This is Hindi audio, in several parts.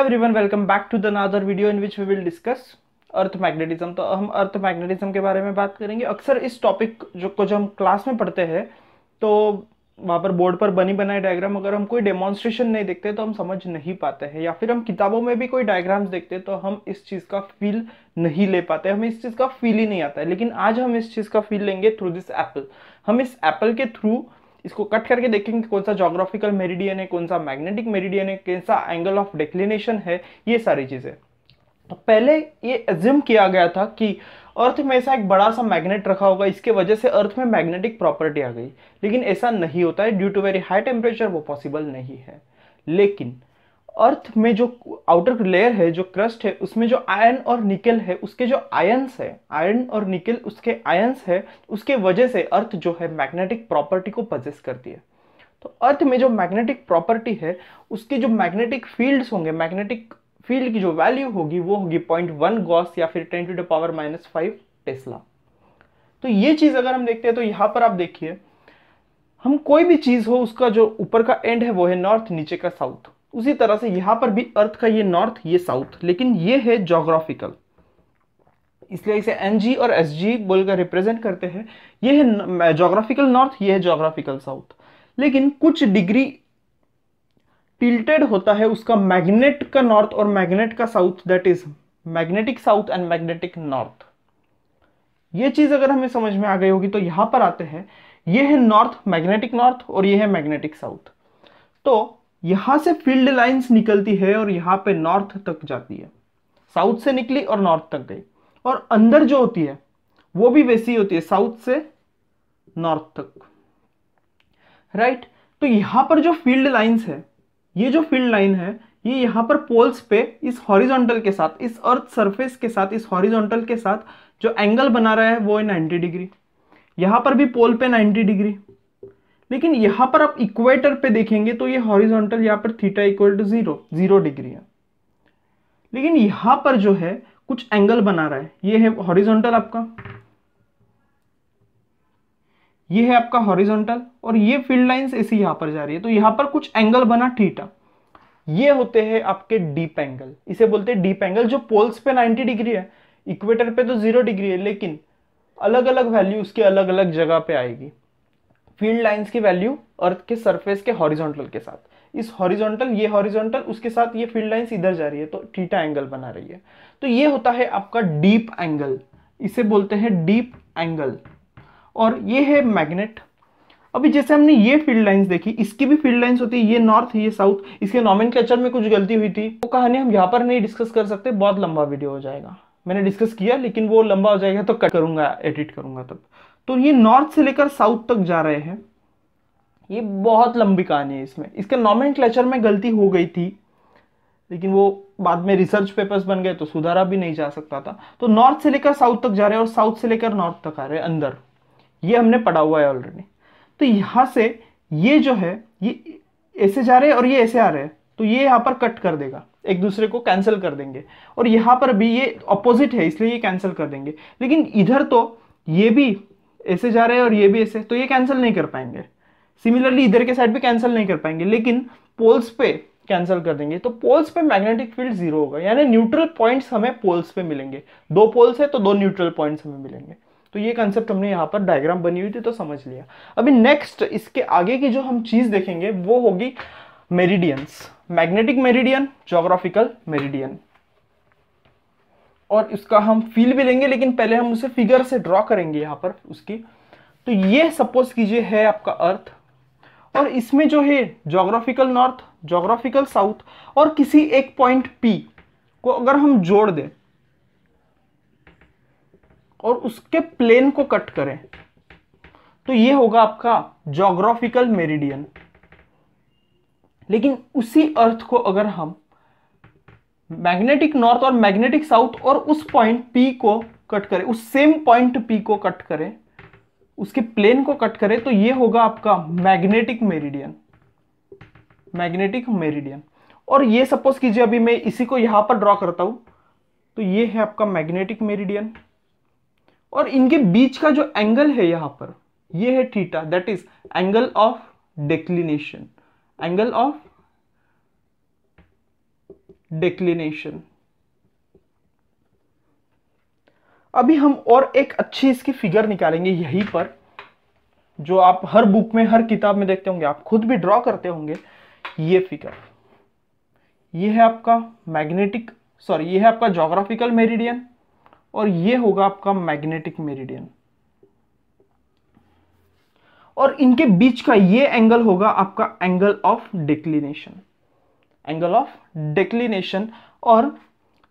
Everyone, welcome back to the another video in which we will discuss earth magnetism. तो हम अर्थ मैग्नेटिज्म के बारे में बात करेंगे। अक्सर इस टॉपिक जो हम क्लास में पढ़ते हैं तो वहाँ पर बोर्ड पर बनी बनाए डायग्राम अगर हम कोई डेमोन्स्ट्रेशन नहीं देखते तो हम समझ नहीं पाते हैं, या फिर हम किताबों में भी कोई डायग्राम्स देखते हैं तो हम इस चीज़ का फील नहीं ले पाते, हमें इस चीज़ का फील ही नहीं आता है। लेकिन आज हम इस चीज़ का फील लेंगे थ्रू दिस एप्पल। हम इस एप्पल के थ्रू इसको कट करके देखेंगे कौन सा जोग्राफिकल मेरिडियन है, कौन सा मैग्नेटिक मेरिडियन है, कौन सा एंगल ऑफ डिक्लिनेशन है, ये सारी चीजें। तो पहले ये एज्यूम किया गया था कि अर्थ में ऐसा एक बड़ा सा मैग्नेट रखा होगा, इसके वजह से अर्थ में मैग्नेटिक प्रॉपर्टी आ गई। लेकिन ऐसा नहीं होता है, due to very high temperature वो पॉसिबल नहीं है। लेकिन अर्थ में जो आउटर लेयर है, जो क्रस्ट है, उसमें जो आयरन और निकेल है, उसके जो आयंस है, आयरन और निकेल उसके आयंस है, उसके वजह से अर्थ जो है मैग्नेटिक प्रॉपर्टी को पजेस करती है। तो अर्थ में जो मैग्नेटिक प्रॉपर्टी है, उसके जो मैग्नेटिक फील्ड्स होंगे, मैग्नेटिक फील्ड की जो वैल्यू होगी वो होगी 0.1 गॉस या फिर 10⁻⁵ टेस्ला। तो ये चीज अगर हम देखते हैं तो यहां पर आप देखिए, हम कोई भी चीज हो उसका जो ऊपर का एंड है वो है नॉर्थ, नीचे का साउथ। उसी तरह से यहां पर भी अर्थ का ये नॉर्थ, ये साउथ, लेकिन ये है जोग्राफिकल, इसलिए इसे एनजी और एसजी बोलकर रिप्रेजेंट करते हैं। ये है जोग्राफिकल नॉर्थ, ये है जोग्राफिकल साउथ। लेकिन कुछ डिग्री टिल्टेड होता है उसका मैग्नेट का नॉर्थ और मैग्नेट का south, that is magnetic south and magnetic north. ये चीज अगर हमें समझ में आ गई होगी तो यहां पर आते हैं, ये है नॉर्थ, मैग्नेटिक नॉर्थ, और ये है मैग्नेटिक साउथ। तो यहां से फील्ड लाइंस निकलती है और यहां पे नॉर्थ तक जाती है, साउथ से निकली और नॉर्थ तक गई। और अंदर जो होती है वो भी वैसी होती है, साउथ से नॉर्थ तक, राइट। तो यहां पर जो फील्ड लाइंस है, ये जो फील्ड लाइन है, ये यहां पर पोल्स पे इस हॉरिजॉन्टल के साथ, इस अर्थ सरफेस के साथ, इस हॉरिजॉन्टल के साथ जो एंगल बना रहा है वो है 90 डिग्री। यहां पर भी पोल पे 90 डिग्री। लेकिन यहां पर आप इक्वेटर पे देखेंगे तो ये हॉरिजॉन्टल, यहां पर थीटा इक्वल टू 0 डिग्री है। लेकिन यहां पर जो है कुछ एंगल बना रहा है, ये है हॉरिजॉन्टल आपका, ये है आपका हॉरिजॉन्टल, और ये फील्ड लाइंस ऐसी यहां पर जा रही है। तो यहां पर कुछ एंगल बना थीटा, ये होते हैं आपके डीप एंगल, इसे बोलते हैं डीप एंगल। जो पोल्स पे 90 डिग्री है, इक्वेटर पे तो 0 डिग्री है, लेकिन अलग अलग वैल्यू उसके अलग अलग जगह पे आएगी। फील्ड लाइंस की वैल्यू अर्थ के सरफेस के हॉरिजॉन्टल के साथ, इस हॉरिजॉन्टल, ये हॉरिजॉन्टल, उसके साथ ये फील्ड लाइंस इधर जा रही है तो थीटा एंगल बना रही है। तो ये होता है आपका डीप एंगल, इसे बोलते हैं डीप एंगल। और ये है मैग्नेट। अभी जैसे हमने ये फील्ड लाइंस देखी, इसकी भी फील्ड लाइंस होती है, ये नॉर्थ, ये साउथ। इसके नॉमेनक्लेचर में कुछ गलती हुई थी, वो कहानी हम यहाँ पर नहीं डिस्कस कर सकते, बहुत लंबा वीडियो हो जाएगा। मैंने डिस्कस किया लेकिन वो लंबा हो जाएगा तो कट करूंगा, एडिट करूंगा तब। तो ये नॉर्थ से लेकर साउथ तक जा रहे हैं, ये बहुत लंबी कहानी है। इसमें इसके नॉमेनक्लेचर में गलती हो गई थी, लेकिन वो बाद में रिसर्च पेपर्स बन गए तो सुधारा भी नहीं जा सकता था। तो नॉर्थ से लेकर साउथ तक जा रहे हैं और साउथ से लेकर नॉर्थ तक आ रहे हैं अंदर, ये हमने पढ़ा हुआ है ऑलरेडी। तो यहां से ये जो है ये ऐसे जा रहे हैं और ये ऐसे आ रहे हैं, तो ये यहां पर कट कर देगा, एक दूसरे को कैंसिल कर देंगे। और यहां पर भी ये ऑपोजिट है इसलिए ये कैंसिल कर देंगे। लेकिन इधर तो ये भी ऐसे जा रहे हैं और ये भी ऐसे, तो ये कैंसिल नहीं कर पाएंगे। सिमिलरली इधर के साइड भी कैंसिल नहीं कर पाएंगे, लेकिन पोल्स पे कैंसिल कर देंगे। तो पोल्स पे मैग्नेटिक फील्ड 0 होगा, यानी न्यूट्रल पॉइंट्स हमें पोल्स पे मिलेंगे। 2 पोल्स है तो 2 न्यूट्रल पॉइंट्स हमें मिलेंगे। तो ये कंसेप्ट हमने यहाँ पर डायग्राम बनी हुई थी तो समझ लिया। अभी नेक्स्ट इसके आगे की जो हम चीज देखेंगे वो होगी meridians, magnetic meridian, geographical meridian. और इसका हम फील भी लेंगे, लेकिन पहले हम उसे फिगर से ड्रॉ करेंगे यहाँ पर उसकी। तो ये सपोज कीजिए है आपका अर्थ, और इसमें जो है ज्योग्राफिकल नॉर्थ, ज्योग्राफिकल साउथ, और किसी एक पॉइंट P को अगर हम जोड़ दें और उसके प्लेन को कट करें तो ये होगा आपका ज्योग्राफिकल मेरिडियन। लेकिन उसी अर्थ को अगर हम मैग्नेटिक नॉर्थ और मैग्नेटिक साउथ और उस पॉइंट P को कट करें, उस सेम पॉइंट P को कट करें, उसके प्लेन को कट करें, तो ये होगा आपका मैग्नेटिक मेरिडियन, मैग्नेटिक मेरिडियन। और ये सपोज कीजिए अभी मैं इसी को यहां पर ड्रॉ करता हूं, तो ये है आपका मैग्नेटिक मेरिडियन। और इनके बीच का जो एंगल है यहां पर, ये है theta, that is angle of declination, angle of declination. अभी हम और एक अच्छी इसकी फिगर निकालेंगे यहीं पर, जो आप हर बुक में हर किताब में देखते होंगे, आप खुद भी ड्रॉ करते होंगे। ये फिगर, ये है आपका मैग्नेटिक, सॉरी ये है आपका ज्योग्राफिकल मेरिडियन, और ये होगा आपका मैग्नेटिक मेरिडियन, और इनके बीच का ये एंगल होगा आपका angle of declination, angle of declination. और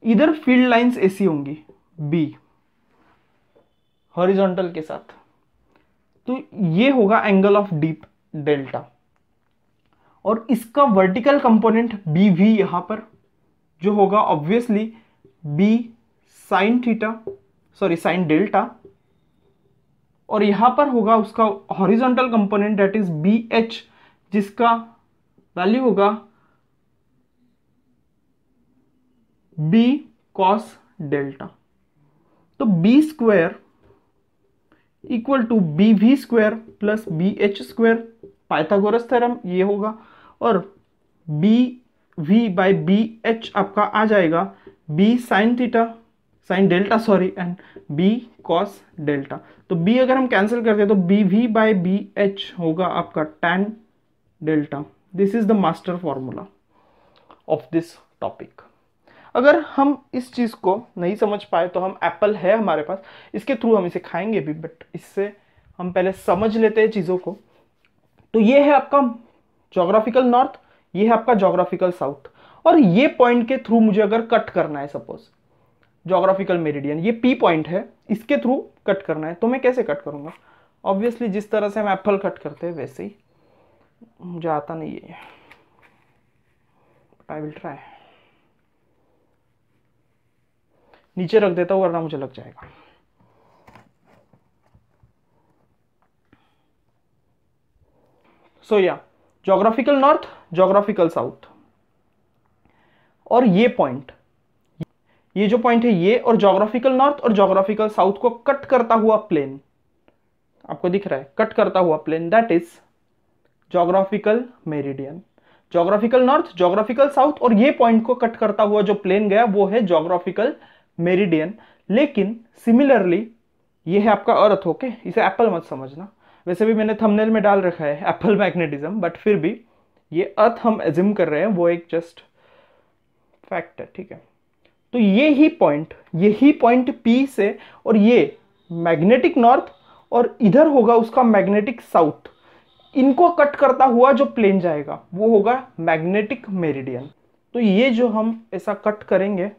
इधर फील्ड लाइंस ऐसी होंगी बी हॉरिजॉन्टल के साथ, तो ये होगा एंगल ऑफ डीप डेल्टा, और इसका वर्टिकल कंपोनेंट बी भी यहां पर जो होगा obviously B sine theta, sorry sine delta, और यहां पर होगा उसका horizontal component that is B H, जिसका वैल्यू होगा बी कॉस डेल्टा। तो B square equal to B V square plus B H square, Pythagoras theorem ये होगा, और B V by B H आपका आ जाएगा B sine theta, sine delta sorry, and B cos delta. तो बी अगर हम कैंसिल करते हैं तो B V by B H होगा आपका tan delta. This is the master formula of this topic. अगर हम इस चीज को नहीं समझ पाए तो हम एप्पल है हमारे पास, इसके थ्रू हम इसे खाएंगे भी, बट इससे हम पहले समझ लेते हैं चीजों को। तो ये है आपका ज्योग्राफिकल नॉर्थ, ये है आपका ज्योग्राफिकल साउथ, और ये पॉइंट के थ्रू मुझे अगर कट करना है, सपोज ज्योग्राफिकल मेरिडियन ये पी पॉइंट है, इसके थ्रू कट करना है, तो मैं कैसे कट करूंगा? ऑब्वियसली जिस तरह से हम एप्पल कट करते हैं वैसे ही। मुझे आता नहीं है, बट आई विल ट्राई। नीचे रख देता हूं वरना मुझे लग जाएगा। सो या ज्योग्राफिकल नॉर्थ, ज्योग्राफिकल साउथ, और ये पॉइंट, ये जो पॉइंट है ये, और ज्योग्राफिकल नॉर्थ और ज्योग्राफिकल साउथ को कट करता हुआ प्लेन आपको दिख रहा है, कट करता हुआ plane, that is geographical meridian. Geographical north, geographical south, और ये पॉइंट को कट करता हुआ जो प्लेन गया वो है ज्योग्राफिकल मेरिडियन। लेकिन सिमिलरली ये है आपका अर्थ, ओके, इसे एप्पल मत समझना, वैसे भी मैंने थंबनेल में डाल रखा है एप्पल मैग्नेटिज्म, बट फिर भी ये अर्थ हम एज्यूम कर रहे हैं, वो एक जस्ट फैक्ट है, ठीक है। तो यही पॉइंट पी से, और ये मैग्नेटिक नॉर्थ, और इधर होगा उसका मैग्नेटिक साउथ, इनको कट करता हुआ जो प्लेन जाएगा वो होगा मैग्नेटिक मेरिडियन। तो ये जो हम ऐसा कट करेंगे,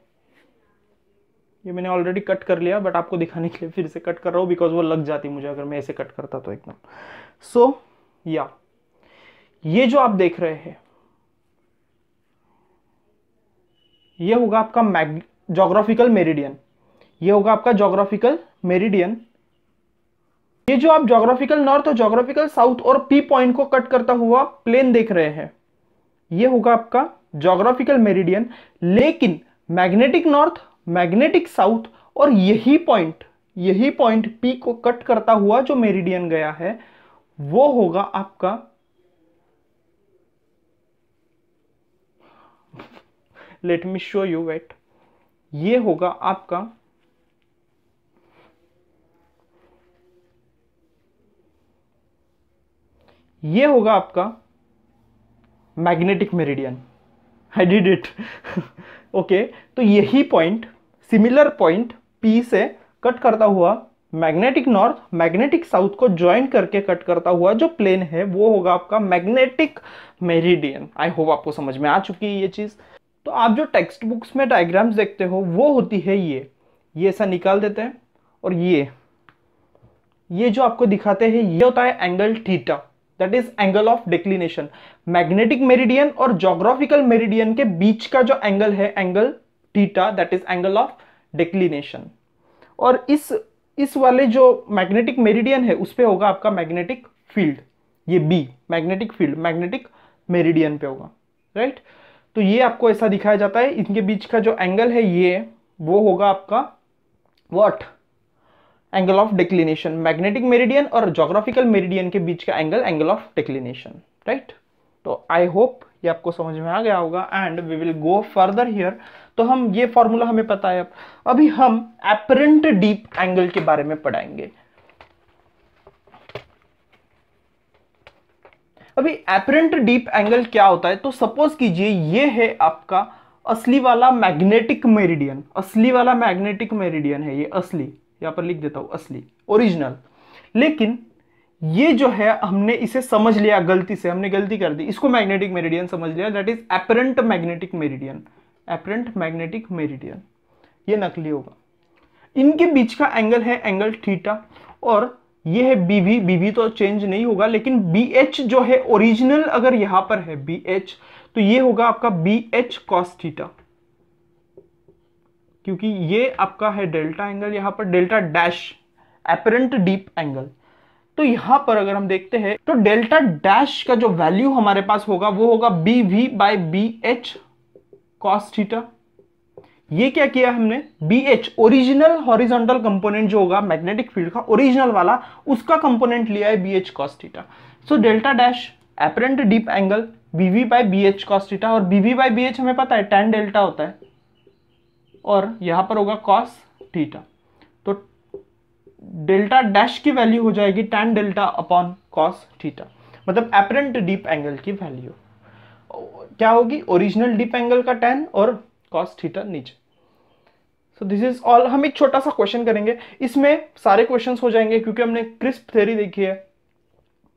ये मैंने ऑलरेडी कट कर लिया, बट आपको दिखाने के लिए फिर से कट कर रहा हूं, बिकॉज वो लग जाती मुझे अगर मैं ऐसे कट करता तो एकदम। सो या ये जो आप देख रहे हैं ये होगा आपका ज्योग्राफिकल मेरिडियन, ये होगा आपका ज्योग्राफिकल मेरिडियन। ये जो आप ज्योग्राफिकल नॉर्थ और ज्योग्राफिकल साउथ और पी पॉइंट को कट करता हुआ प्लेन देख रहे हैं, ये होगा आपका ज्योग्राफिकल मेरिडियन। लेकिन मैग्नेटिक नॉर्थ, मैग्नेटिक साउथ, और यही पॉइंट पी को कट करता हुआ जो मेरिडियन गया है वो होगा आपका let me show you, wait, ये होगा आपका magnetic meridian. I did it okay. तो यही पॉइंट, सिमिलर पॉइंट पी से कट करता हुआ मैग्नेटिक नॉर्थ, मैग्नेटिक साउथ को ज्वाइन करके कट करता हुआ जो प्लेन है वो होगा आपका मैग्नेटिक मेरिडियन। आई होप आपको समझ में आ चुकी है ये चीज। तो आप जो टेक्स्ट बुक्स में डायग्राम्स देखते हो वो होती है ये ऐसा निकाल देते हैं, और ये जो आपको दिखाते हैं ये होता है angle theta, that is angle of declination. Magnetic meridian और ज्योग्राफिकल मेरिडियन के बीच का जो एंगल है angle theta, that is angle of declination. और इस वाले जो मैग्नेटिक मेरिडियन है उस पे होगा आपका मैग्नेटिक फील्ड, ये B magnetic field magnetic meridian पे होगा, राइट। तो ये आपको ऐसा दिखाया जाता है, इनके बीच का जो एंगल है ये वो होगा आपका what, angle of declination. Magnetic meridian और ज्योग्राफिकल मेरिडियन के बीच का एंगल ऑफ डिक्लिनेशन, राइट। तो आई होप ये आपको समझ में आ गया होगा and we will go further here. तो हम ये फॉर्मूला हमें पता है। अब अभी हम एपरेंट डीप एंगल के बारे में पढ़ाएंगे। अभी एपरेंट डीप एंगल क्या होता है, तो सपोज कीजिए ये है आपका असली वाला मैग्नेटिक मेरिडियन, असली वाला मैग्नेटिक मेरिडियन है ये, असली, यहां पर लिख देता हूं असली, ओरिजिनल। लेकिन ये जो है हमने इसे समझ लिया गलती से, हमने गलती कर दी, इसको मैग्नेटिक मेरिडियन समझ लिया, that is apparent magnetic meridian, apparent magnetic meridian, ये नकली होगा। इनके बीच का एंगल है एंगल थीटा, और ये है बीवी, बीवी तो चेंज नहीं होगा, लेकिन बी एच जो है ओरिजिनल अगर यहां पर है बी एच, तो ये होगा आपका बी एच कॉस थीटा, क्योंकि ये आपका है डेल्टा एंगल, यहां पर delta dash apparent dip angle. तो यहां पर अगर हम देखते हैं तो डेल्टा डैश का जो वैल्यू हमारे पास होगा वो होगा B V by B H cos theta. ये क्या किया हमने, B H original horizontal component जो होगा मैग्नेटिक फील्ड का ओरिजिनल वाला, उसका कंपोनेंट लिया है B H cos theta. So delta dash apparent dip angle B V by B H cos theta, और बीवी बाई बी एच हमें पता है टैन डेल्टा होता है, और यहां पर होगा कॉस थीटा। तो डेल्टा डैश की वैल्यू हो जाएगी tan delta upon cos theta, मतलब एपरेंट डीप एंगल की वैल्यू क्या होगी, ओरिजिनल डीप एंगल का टैन और कॉस थीटा नीचे। So this is all. हम एक छोटा सा क्वेश्चन करेंगे, इसमें सारे क्वेश्चंस हो जाएंगे क्योंकि हमने क्रिस्प थ्योरी देखी है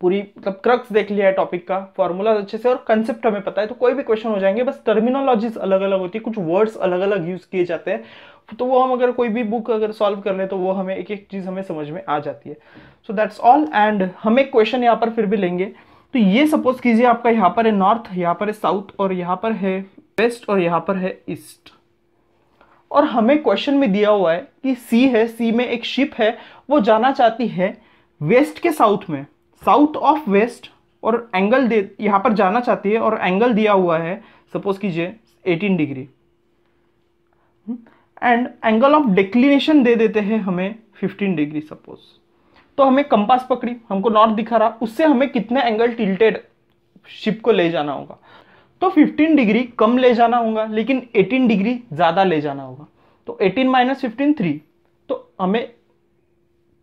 पूरी, मतलब क्रक्स देख लिया है टॉपिक का, फॉर्मूला अच्छे से और कंसेप्ट हमें पता है, तो कोई भी क्वेश्चन हो जाएंगे, बस टर्मिनोलॉजीज अलग अलग होती है, कुछ वर्ड्स अलग अलग यूज किए जाते हैं, तो वो हम अगर कोई भी बुक अगर सॉल्व कर ले तो वो हमें एक एक चीज हमें समझ में आ जाती है। So that's all. एंड हम एक क्वेश्चन यहाँ पर फिर भी लेंगे। तो ये सपोज कीजिए आपका यहाँ पर है नॉर्थ, यहाँ पर है साउथ, और यहाँ पर है वेस्ट, और यहाँ पर है ईस्ट, और हमें क्वेश्चन में दिया हुआ है कि सी है, सी में एक शिप है, वो जाना चाहती है वेस्ट के साउथ में, साउथ ऑफ वेस्ट, और एंगल दे यहां पर जाना चाहती है, और एंगल दिया हुआ है सपोज कीजिए 18 degree, and angle of declination दे देते हैं हमें 15 डिग्री सपोज। तो हमें कंपास पकड़ी, हमको नॉर्थ दिखा रहा, उससे हमें कितने एंगल टिल्टेड शिप को ले जाना होगा, तो 15 डिग्री कम ले जाना होगा, लेकिन 18 डिग्री ज्यादा ले जाना होगा। तो 18 माइनस 15 3, तो हमें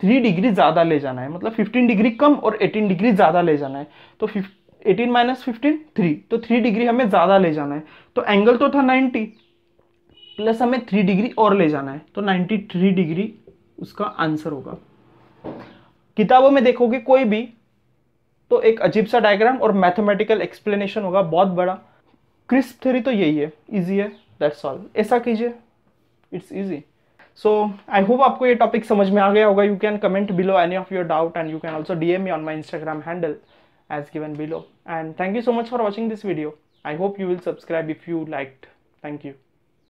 3 डिग्री ज्यादा ले जाना है, मतलब 15 डिग्री कम और 18 डिग्री ज्यादा ले जाना है। तो 18 माइनस 15 3, तो 3 डिग्री हमें ज्यादा ले जाना है। तो एंगल तो था 90, प्लस हमें 3 डिग्री और ले जाना है, तो 93 डिग्री उसका आंसर होगा। किताबों में देखोगे कोई भी तो एक अजीब सा डायग्राम और मैथमेटिकल एक्सप्लेनेशन होगा बहुत बड़ा। क्रिस्प थ्योरी तो यही है, इजी है, दैट्स ऑल। ऐसा कीजिए, it's easy. So I hope आपको ये टॉपिक समझ में आ गया होगा। You can comment below any of your doubt and you can also DM me on my Instagram handle as given below. And thank you so much for watching this video. I hope you will subscribe if you liked. Thank you.